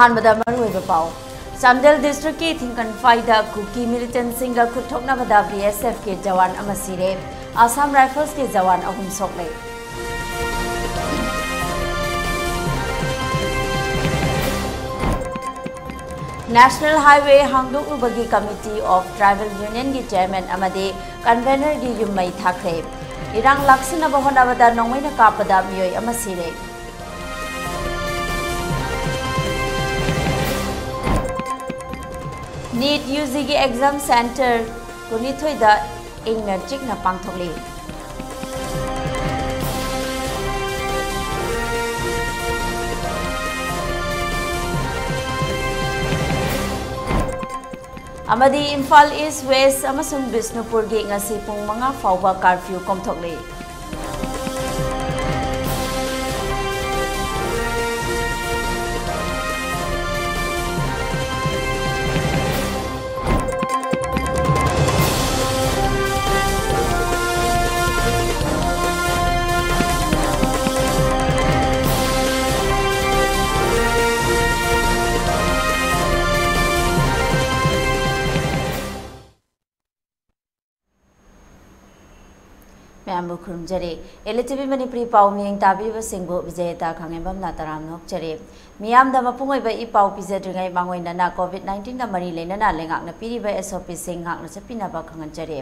अहानबदा मरुइबा पाउ चांदेल डिस्ट्रिक्ट की थिंकन फाइदा कुकी मिलिटेंट सिंगा खुथोकनाबदा बीएसएफ के जवान अमा सिरे आसाम राइफल्स के जवान अहुम सोकले नेशनल हाईवे हांगदोकबगी कमिटी ऑफ ट्राइबल यूनियन की चेयरमैन अमदे कन्वेनर की युमई थाखरे इरांग लाक्सिनबा होनाबदा नोंमैना कापदा मियोय अमा सिरे नीट यूजी की एग्जाम सेंटर कुनिथोइदा इंगना चिकना पांगथोकले अमदी इम्फाल ईस्ट वेस्ट अमसुंग बिष्णुपुर की ngasi pung 5 फाउबा कर्फ्यू कोमथोकले खुरुमजरे एलिटिवी मणिपुरी पाउ मियंग ताबीब सिंगबो विजयता खांगेबम नाताराम नोकचरे मियाम दा मपुंगैबा इ पाउ पिजद्रिङै मांगोइना कोविड-19 गा मरी लेना लेंगाकना पिरिबा एसओपी सिंग हाकना चपिनाबा खंगनजरे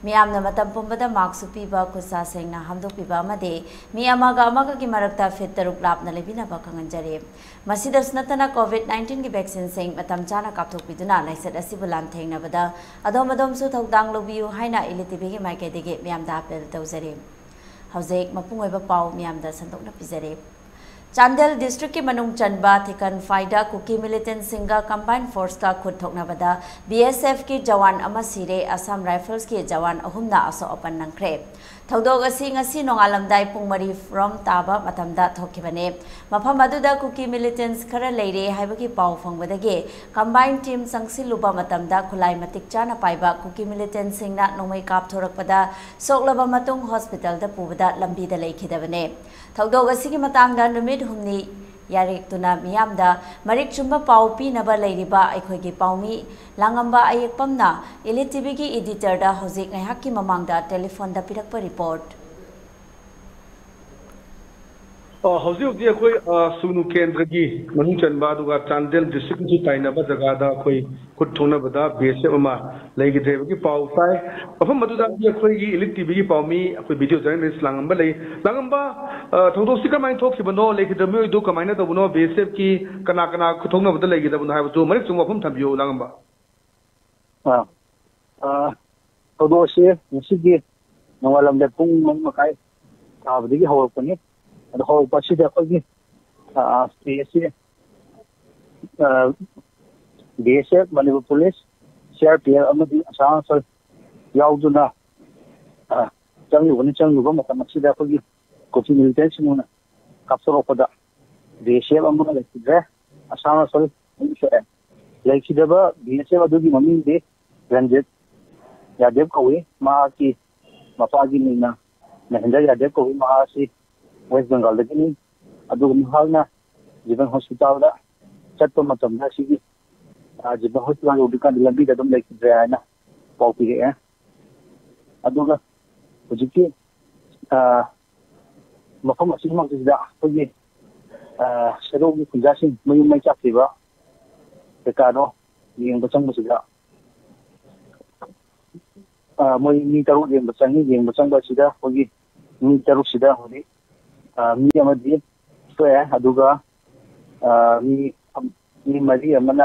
मियाम मतम पुंबदा मार्क्स पीबा खुसा सेंगना हमदोकपिबा अमदे मियामागा अमागा की मरक्ता फिट तरुक लापना लेबिनाबा खंगनजरे मसिदस नतना कोविड-19 की वैक्सीन सेंग मतम चाना कापथोकपिदुना लाइसत असिबु लामथेंगनाबदा अदोम सु थौदांग लोबियु हाइना एलिटिवी की माइकेदेगे मियाम दा अपील तौजरे हौजेक मपुंगैबा पाउ मियामदा संतोकना पिजरे चांदेल डिस्ट्रिक्ट की मनुंग चनबा थिकन फाइदा कुकी मिलिटेंट सिंगा कंबाइन फोर्स का खुद थोकनाबदा बीएसएफ की जवान अमा सिरे आसाम राइफल्स के जवान अहुमना असो अपन नंख्रे थौदोग असि ngasi नोंगालमदाई पुंग मरी फ्रॉम ताबा मतमदा थोखिबने मफम अदुदा कुकी मिलिटेंट्स खरा लेरे हाइबकी पाउ फंगबदगे कंबाइन टीम संगसिलुबा मतमदा खुलाई मतिक चाना पाइबा कुकी मिलिटेंट सिंगना नोंमै काप थोरकपदा सोकलबा मतुंग हॉस्पिटल दा पुबदा लंबीदा लेखिदबने थौदोग असि की मतंगदा नुमित हुमनी यारेक्तुना मियामदा मरिक चुम्बा पाउ पीनबा लेरिबा अखोइगी पाउमी लांगंबा अयेकपमना एलिटिवी की एडिटर दा हौजिक ngaihakki mamangda टेलीफोन दा पिरकपा रिपोर्ट हौजिक अखोइ सुनु केंद्र की मनुंग चनबा दुगा चांदेल डिस्ट्रिक्ट की ताइनबा जगह दा अखोइ खुद थोनबदा बीएसएफ अमा लेगिदेब की पाउ ताइ मफम मदुदा अखोइ की एलिटिवी की पाउमी अखोइ वीडियो जर्नलिस्ट लांगंबा ले लांगंबा थौदोसी कमाइन थोखिबनो लेखिदमो इदो कमाइना तबनो बीएसएफ की कना कना खुथोंनबदा लेगिदबनो हाइबो मरिक चुम मफम थबियो लांगंबा थौदोसी निसिगी नोंगालमदे पुंग मकाई ताबदिगी हौरपनि अदो हौरपसिदा अखोइगी बीएसएफ मणिपुर पुलिस सीआरपीएफ अमदी आसाम सर याउदुना चंगुबा मतमसिदा अखोइगी कुकी मिलिटेंट सिंगना कापसोरपदा बीएसएफ अमना लेखिद्रे आसाम सर लेखिदबा बीएसएफ अदुगी ममिंग दे रंजित यादव कौई माकी मपागी नीना महेंद्र यादव कौई महासी वेस्ट बंगाल दगी अदुग महाना जीवन हॉस्पिटल दा चत्तो मतमदा सिगी जीवन हॉस्पिटल उदिका लंबी दम लेखिद्रे आना पाउ पिगे अदुगा हुजिकी मफम असिमक्तिदा अखोइगी सरोगी खुंजासिंग मयुम मै चाखिबा एकानो येंग चंगबसिदा मोई मी तरुक येंग चंगबसिदा अखोइगी मी तरुकसिदा होदि मी अमदी सोए अदुगा मी मरी अमना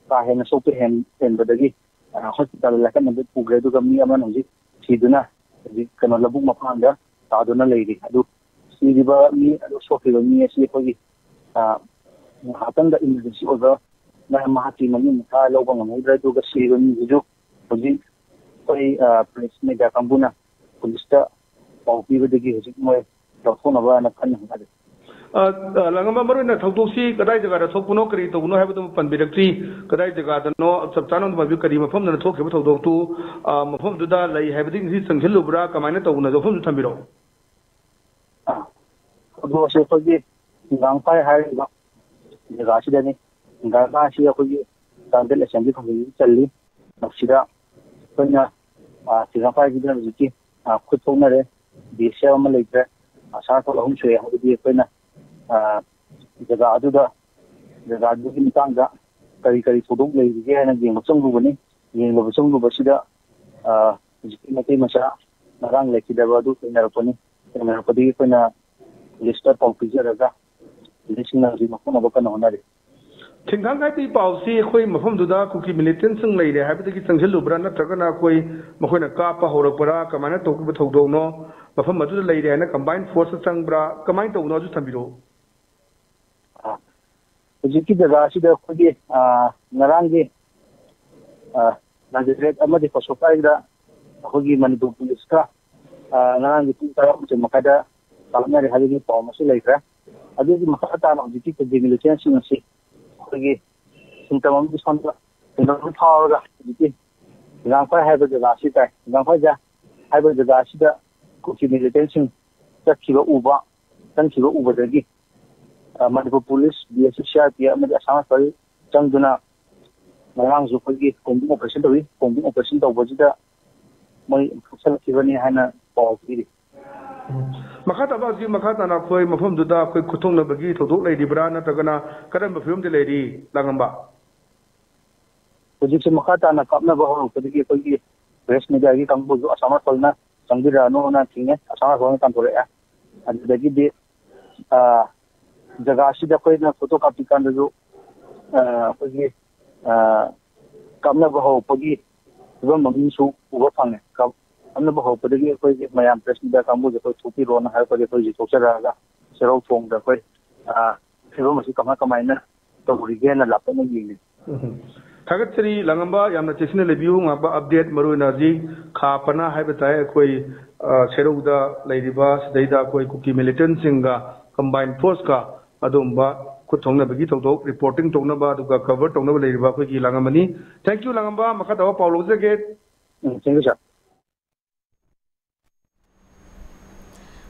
का हेन सोपे हेनबदगी हॉस्पिटल लाकन पुग्रे अदुगा मी अमन होजि सिदुना कनो लबुक मफांदा तादुना लेरि अदु सिदिबा मी अदु सोफिबा मी असि अखोइगी हातंदा इमरजेंसी ओवर ना महाती मनी मुथा लोबा ngमैद्रा अदुगा सिबा मी जुजु होजि कोई पुलिस में जा कंबुना पुलिस ता पाउ पीबदगी होजि मोय लौथोनबा ना खन हंगादे लांगमा मरुना थौदोसी कदाय जगह थोकपुनो करी तौनो हाइबदो पनबिरक्ति कदाय जगह नो सबचानो मबि करी मफम न थोखेबो थौदोतु मफम दुदा लई हाइबदि नि संखिलुब्रा कमाइना तौना जोफम थंबिरो अदो से फगी गांफाय हाइबा जगह Sydney Gaga si ako'y Candle Assembly Committee Chali, Sida, Pena, Tigapa Gidan Ziki, Kutonare, the Shell Malaysia, Sarko Home Share, who be a Pena, the Gaduda, the Gadu Tanga, Kari Tudum, the and the Musunguni, the Musungu Basida, Ziki Masha, Narang Laki Davadu, and Araponi, and Arapodi Pena, Lister of Pizarra, listeners in Makonabakan Honari. Thingthang kai pi pau si khoi mafam duda kuki militant sung lei le habda ki changjel lubra na tragana koi makhoi na ka pa horak para kamana to ku thodong no mafam madu lei re na combined force changbra kamai to no ju thambiro jiki daga si da khoi narangi magistrate amadi pasokai da khoi Manipur police ka narangi tu ta mu makada kalmari halini pau masu lei ra adu ki makata na jiki ke militant sung si khoi symptom of son no power jiki gangpai haiba jaga si tai gangpai ja haiba jaga si da kuki militant chakhiba uba tanchiba uba dagi Manipur police BSCR pia amadi asama pari changduna marang zu khoi combing operation to bojida moi phusal kibani hana paw piri makata ba ji makata na khoi mafam duda khoi khuthong na bagi thodok lei dibra na tagana karam ba film de lei ri langamba project makata na kapna ba ho kodi khoi press media gi kambu ju asama kolna changira no na thine asama ho kan thore a adagi de jaga si da khoi na photo copy kan ju khoi kamna ba ho pagi ro mami su uba phang ka amna ba ho pagi khoi mayam press media kambu ju khoi thupi ro na ha khoi khoi ji thokchara ga serau thong da khoi phiro masi kama na to ri na lapna ni Thagat Sri Langamba Yamna Chesina Lebiu Ngaba update Maru Energy Khapana Habitai Koi Seruda Ladiba Data Koi Kuki Militant Singa Combined Force Ka Adumba Kutongna Bagi Toto reporting Tonaba Duka cover Tonaba Ladiba Kuki Langamani. Thank you Langamba Makata Paulo Zagate. Thank you, sir.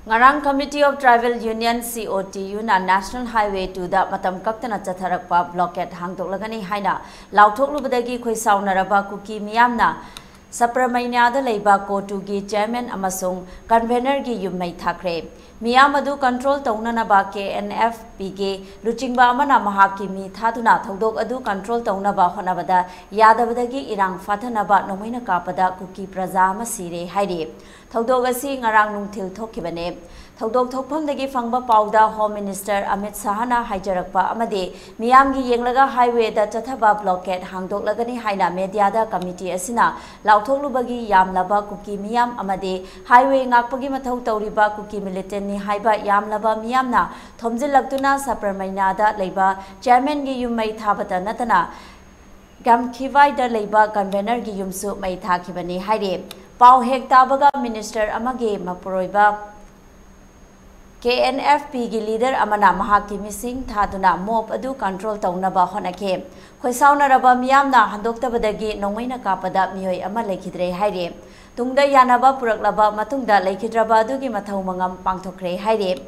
Ngarang Committee of Tribal Union COTU na National Highway 2 da matam kaktana chatharakpa blockade hangdoklagani haina lauthok lubadagi khoi saunaraba kuki miyamna Sapramainya da leiba kotu gi chairman amasung convener gi yummai thakre miyam adu control taunana ba KNF pige luchingba amana mahaki mi thaduna thodok adu control tauna ba honabada yadabadagi irang fathana ba nomaina kapada kuki praja ma sire haire thodok asi ngarang nungthil thokibane thodok thokphamdagi fangba pauda Home Minister Amit Sahana haijarakpa amade miyamgi yenglaga highway da chathaba blockade hangdoklagani haina media da committee asina lauthoklu yamlaba kuki miyam amade highway ngakpagi mathau tawriba kuki militant ni haiba yamlaba miyamna thomjilaktuna Sapramainya da leiba chairman gi yummai thabata natana gamkhivai da leiba convener gi yumsu mai thakibani haire pau hek tabaga minister amage mapuroiba KNFP gi leader amana mahaki mising thaduna mob adu control taunaba honake khoisauna raba miyamna handoktabadagi nongmaina kapada miyoi ama lekhidre haire tungda yanaba puraklaba matungda lekhidraba adugi mathau mangam pangthokre haire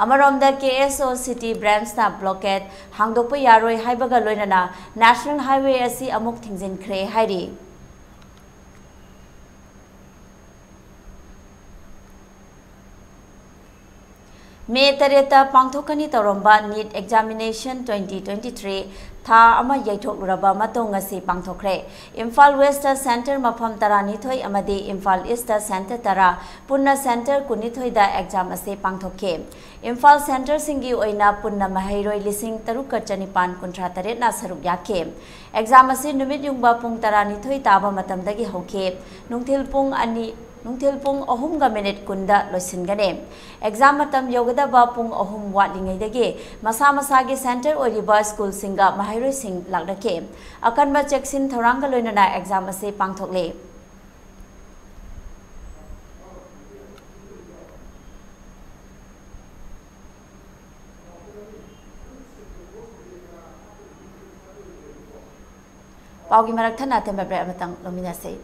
amaromda KSO city branch na blockade hangdokpa yaroi haibaga loinana national highway asi amuk thingjin khre haire May Tareta Pangthokani Taromba NEET Examination 2023 Tha ama yaithok luraba matong ngasi pangthokre Imphal West Center mafam tarani thoi amadi Imphal East Center tara punna center kunithoi da exam ase pangthokhe Imphal Center singi oina punna mahairoi lising tarukka chanipan kuntra taret na saruk yakhe exam ase numit yungba pung tarani thoi taba matamdagi hokhe nungthil pung ahum ga minute kunda loisingane exam matam yogadaba pung ahum watlingaidagi masa gi center oriba school singa mahairoi sing lakdake akanba cheksin thoranga loinana exam ase pangthokle paugi marak thana tembre amatang lomina sei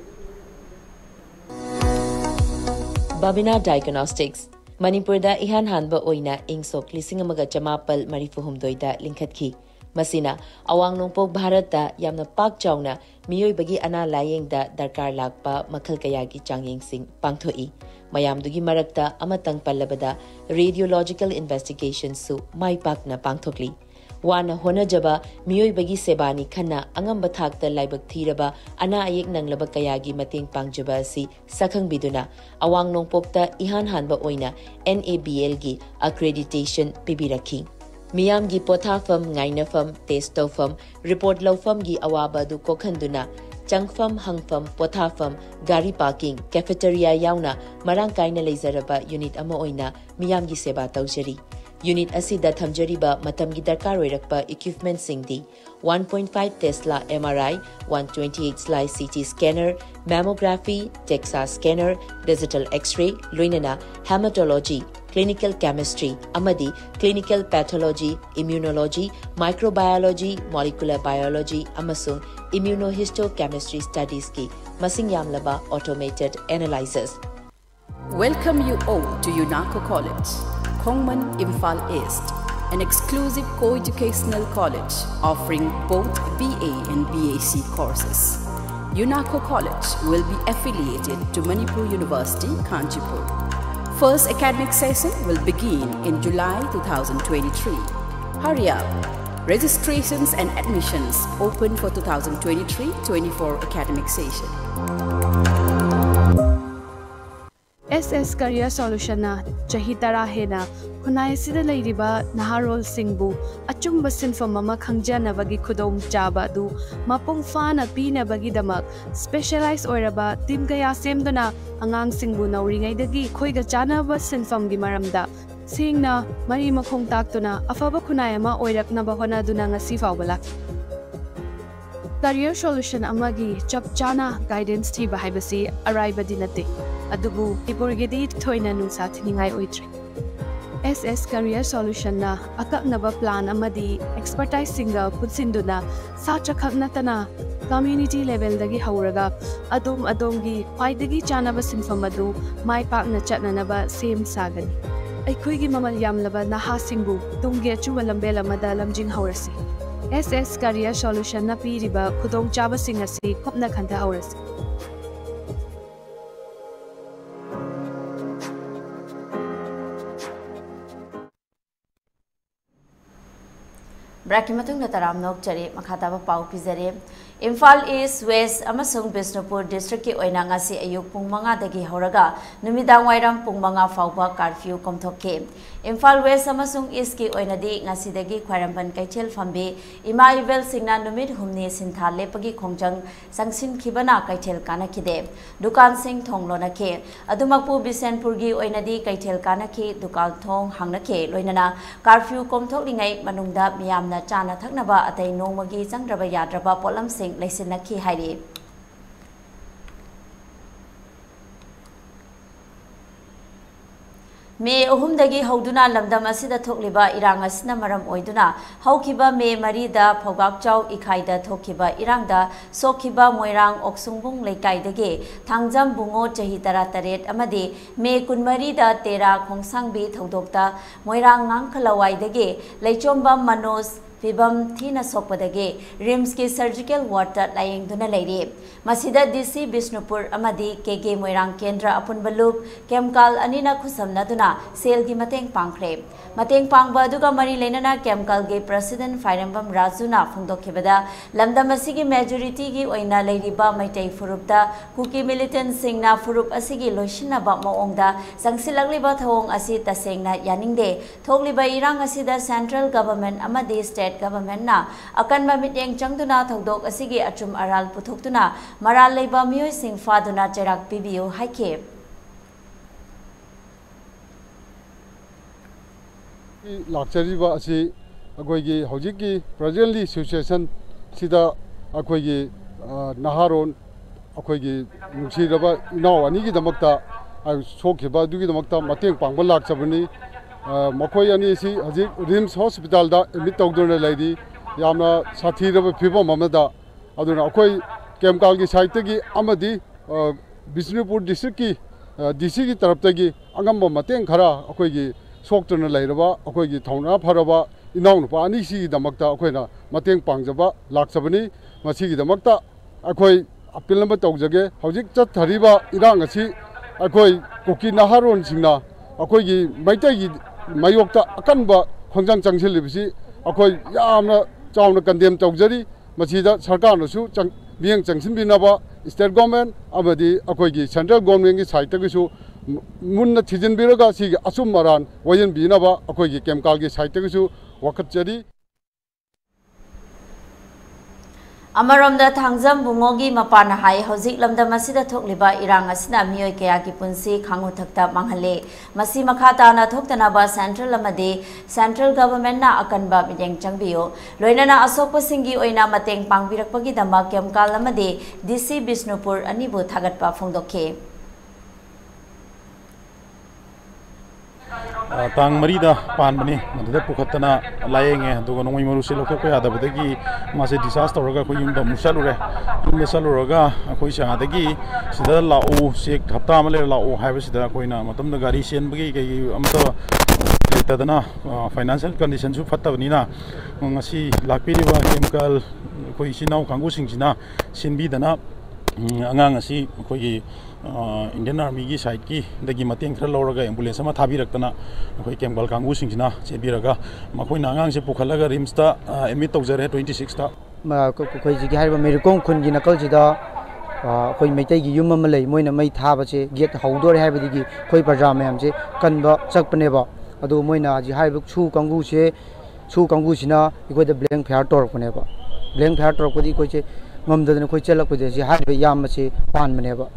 Babina Diagnostics Manipur da ihan hanba oina ingsok lising amaga jamapal marifuhum doida linkhatki Masina awang nongpok Bharata yamna pak chawna miyoibagi ana layengda darkar lakpa makhal kayagi changyengsing pangthoi. Mayamdugi marakta amatang pallabada radiological investigations su mai pakna pangthokli. Wana honajaba miyoibagi sebani khana angamba thakta laibak thiraba ana ayek nanglaba kayagi mating pangjaba asi sakhang biduna awang nongpokta ihan hanba oina NABL gi accreditation pibirakhi. Miyam gi pothafam ngainafam testofam report lawfam gi awaba du kokhanduna changfam hangfam pothafam gari parking cafeteria yauna marang kaina leizaraba unit ama oina miyam gi seba tawjari. Unit asida thamjariba matam gi darkar oirakpa equipment singdi 1.5 Tesla MRI, 128 slice CT scanner, mammography, DEXA scanner, digital X-ray, loinana hematology, clinical chemistry, amadi clinical pathology, immunology, microbiology, molecular biology, amasung immunohistochemistry studies ki masing yamlaba automated analyzers. Welcome you all to UNACO College, Kongman Imphal East, an exclusive co-educational college offering both BA and BAc courses. UNACO College will be affiliated to Manipur University, Kanchipur. First academic session will begin in July 2023. Hurry up! Registrations and admissions open for 2023-24 academic session. SS Career Solution na Chahitara Hena Kunai Sida Ladiba Naharol Singbu Achumba Sinfam Mama Kangjana Bagi Kudom Jaba du Mapung Fana Pina Bagi Damak Specialized Oiraba Tim Kaya Semdona Angang Singbu na Ringay Dagi Koiga Jana ba Sinfam Gimaramda Sing na Mari Makong Taktuna Afaba Kunayama Oirak na Bahona Duna nga Sifawala Career Solution Amagi Chapchana Guidance Tiba Haibasi Arriba Dinate Adubu Iburgedi Toina Nunsa Tiningai Oitre SS Career Solution na akak naba plan amadi expertise singa putsinduna sa chakaknatana community level dagi hauraga adom gi paidagi chanaba sinfamadu mai pak na chatnanaba same sagani aikhoigi mamal yamlaba naha singbu tungge chuwalambe lamada lamjing haurasi SS Career Solution na piriba khudong chaba singasi khopna khanta haurasi Braki matung na taram nok chari makhataba pau pizare Imphal East West amasung Bisnupur district ki oina ngasi ayuk pung manga dagi horaga numidang wairam pung manga fauba curfew komthokke Imphal West amasung East ki oina di ngasi dagi khwaramban kaichel fambe ima ivel singna numid humni sintha lepagi khongjang sangsin khibana kaichel kana khide dukan sing thonglona ke adumakpu Bisenpur gi oina di kaichel kana ki dukal thong hangna ke loinana curfew komthoklingai manungda miyamna chana thaknaba atai nongmagi changraba yadraba polam sing Laisinaki Hairi May Ohumdagi Hoduna Lamdam Asida Tokliba Irangasina Maram Oiduna, Haukiba May Marida Pogak Chow Ikaida Tokiba Irangda, Sokiba Moirang Oksungbung Lekaidage, Tangjam Bungo Chahitara Taret Amadi, May Kunmarida Tera Kongsangbi Todokta, Moirang Nankalawaidage, Lechomba Manos. Fibam Thina Sopadage, Rimski Surgical Water Lying Duna Lady. Masida DC Bisnupur Amadi, KG Moirang Kendra Apun Balup, Kemkal Anina Kusamna Duna, Sale Gi Mateng Pangkre. Mateng Pangba Duga Mari Lenana Kemkal Ge President Firembam Razuna Fundokibada, Lamda Masigi Majority Gi Oina Lady Ba Maitei Furupta, Kuki Militant Singna Furup Asigi Loshina Bakmo Ongda, Sangsilagli Bathong Asita Singna Yaningde, Togli Ba Irang Asida Central Government Amadi State Government na akan mamiteng changduna thodok asigi achum aral puthokduna maral leiba miyoi sing faduna cherak pibiu haike lakchariba asi agoigi hojiki presently situation sida agoigi naharon agoigi nungsiraba inaw ani gi damakta sokhiba dugi damakta mateng pangba lakchabani Makoi ani si Hajik Rims Hospital da emit tawduna lady yamna sathi raba phibo mamada aduna akoi Kemkal gi site gi amadi Bisnupur district ki DC ki taraf tagi angamba mateng khara akoi gi soktuna lairaba akoi gi thauna pharaba इनाउ नुपा अनी सिगीदमक्ता अखोइना मतेंग पांगजबा लाक्सबनी मसिगीदमक्ता अखोइ appeal number तौजगे हौजिक चथरिबा इरांग असि अखोइ कुकी नहारोन सिंगना अखोइगी मैतैगी मायोक्ता अकनबा खोंजांग चंगसिलिबिसि अखोइ यामना चावना कंडेम तौजरी मसिदा सरकारनसु मियंग चंगसिनबिनाबा स्टेट गवर्नमेंट अमदी अखोइगी सेंट्रल गवर्नमेंट की साइडतगसु मुन्ना थिजिनबिरगा सिगी असुम मरान वयनबिनाबा अखोइगी केमिकल की साइडतगसु वखतजरी अमरोमदा थांगजम बुंगोगी मपान हाई हौजिक लमदम असिदा थोकलिबा इरांग असिना मियोय कया की पुंसी खांगु थक्ता मांगहले मसी मखा ताना थोक्तनाबा सेंट्रल अमदे सेंट्रल गवर्नमेंट ना अकनबा मिदेंग चंगबियो लोइनना असोकप सिंगी ओइना मतेंग पांगबिरकपगी दमा केमकाल अमदे डीसी बिष्णुपुर अनिबु थागतपा फोंदोखे तांग मरीदा पानबनी मदुदा पुखतना लायेंगे दुगा नोंगै मरुसे लोखोको यादबदगी मासे डिसास तौरगा खो युमदा मुसलुरे युमदा सलुरगा अखोइ चादगी सिदा लाओ सेक हप्ता अमले लाओ हाइबसिदा अखोइना मतमदा गाड़ी सेनबगी कै अमतो लेतदना फाइनेंशियल कंडीशन सु फत्तबनिना ngasi lakpiriba chemical khoi sinau kangu singina sinbidana angang asi khoi Indian Army की साइड की दगी मतेंग खर लौरगा एम्बुलेंस अमा थाबिरक्तना अखोइ केमकल कांगु सिंगसिना चेबिरगा मखोइना आंगांग से पुखलगा रिम्स ता एडमिट तौजरे 26 ता अखोइ जिगी हाइबा मेरुकोंग खुनगी नकल जिदा अखोइ मैतैगी युम अमा लै मोइना मै थाबसे गेट हौदोरे हाइबदिगी अखोइ प्रजा मयाम से कनबा चकपनेबा अदु मोइना जि हाइबा सु कांगु सिना अखोइ द ब्लैंक फायर तोरकपनेबा ब्लैंक फायर तोरकपदि अखोइ से ngomdadna khoi chelakpade ji haiba yam se panmaneba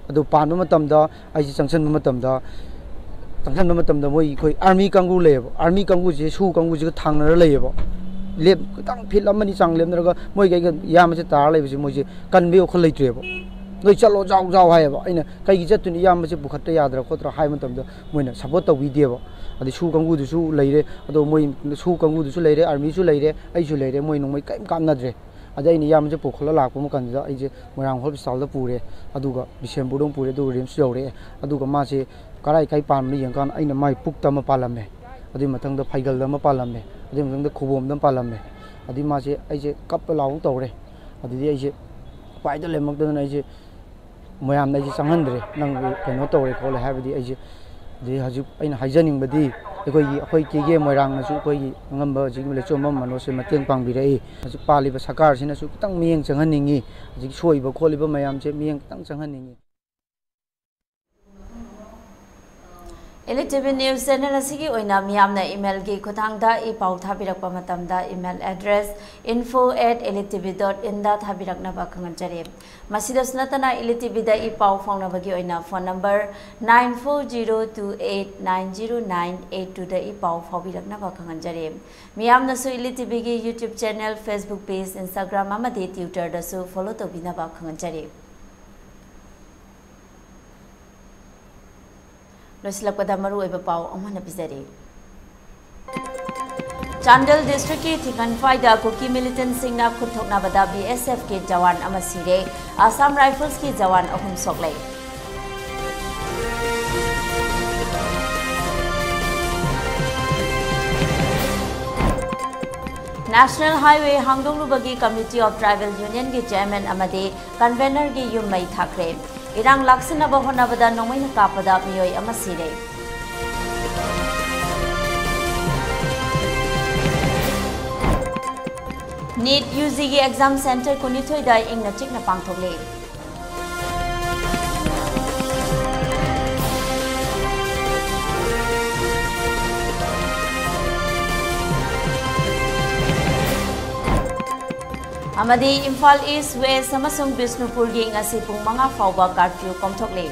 adu panba matamda ai junction matamda moi khoi army kangu leba army kangu je su kangu je thangna leba lep tang phil amani chang lemnaga moi ga yam se tar leba ji moi je kanbe khol leitreba noi chalo jaw haiba aina kai gi jatuni yam se bukhatta yadra khotra hai matamda moina support tawi deba adi su kangu du su leire adu moi su kangu du su leire army su leire ai su leire moi nong moi kai kamnadre अदे याम से पोखल लाप अजे मोरंग hospital पूरे बिशेमपुर पूरे RIMS you're मासे कई कई पाने यंकान माई पुक्त पालमे अभी मथंग फैगल पालमे अभी खुबोम पालमे अभी मासे अजे कप लाउ तौरे अभी पाइद लेमदन अजे मैम चंहद्रे नंग कहो तौरे खोले है हजू हाइजनिंगबदी अखोई केगे मोरंगनसु अखोई ngamba jig lecho mam manose mateng pangbirei haju paliba sakar sina su kitang miyeng changhaningi jig soiba kholiba mayam che miyeng kitang changhaningi ELITETV News Channel asigi oina miyamna email gi khotangda I pau thabirakpa matamda email address info@elitetv.in da thabirakna ba khanganjare masida sunatana ELITETV da I pau phone bagi oina phone number 9402890982 da I pau phabirakna ba khanganjare miyamna su ELITETV gi YouTube channel Facebook page Instagram amadi Twitter da su follow tobina ba khanganjare लोसलपदा मरु एबा पाव अमन बिजरे चांडल district की थिकनफाइदा cookie militant सिंगना खुथोकना बदा BSF के जवान अमा सिरे Assam rifles की जवान अहुम सोकले नेशनल हाईवे हांगदोंगलुबगी कम्युनिटी ऑफ ट्राइबल यूनियन की चेयरमैन अमदे कन्वेनर की युमई थाखरे इरांग लाक्सिनबा होनाबदा नोंमैना कापदा मियोय अमा सिरे नीट यूजी की एग्जाम सेंटर कुनिथोइदा इंगना चिकना पांगथोकले अमदी इम्फाल ईस्ट वेस्ट समसुंग बिष्णुपुर की ngasi pung 5 फाउबा कर्फ्यू कमथोकले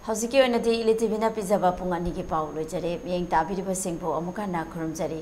हौजिकी ओइनादि ELITETV ना पिजाबा पुंग अनि की पाउ लोइजरे मियंग ताबिरिबा सिंगबो अमुका ना खुरुमजरे।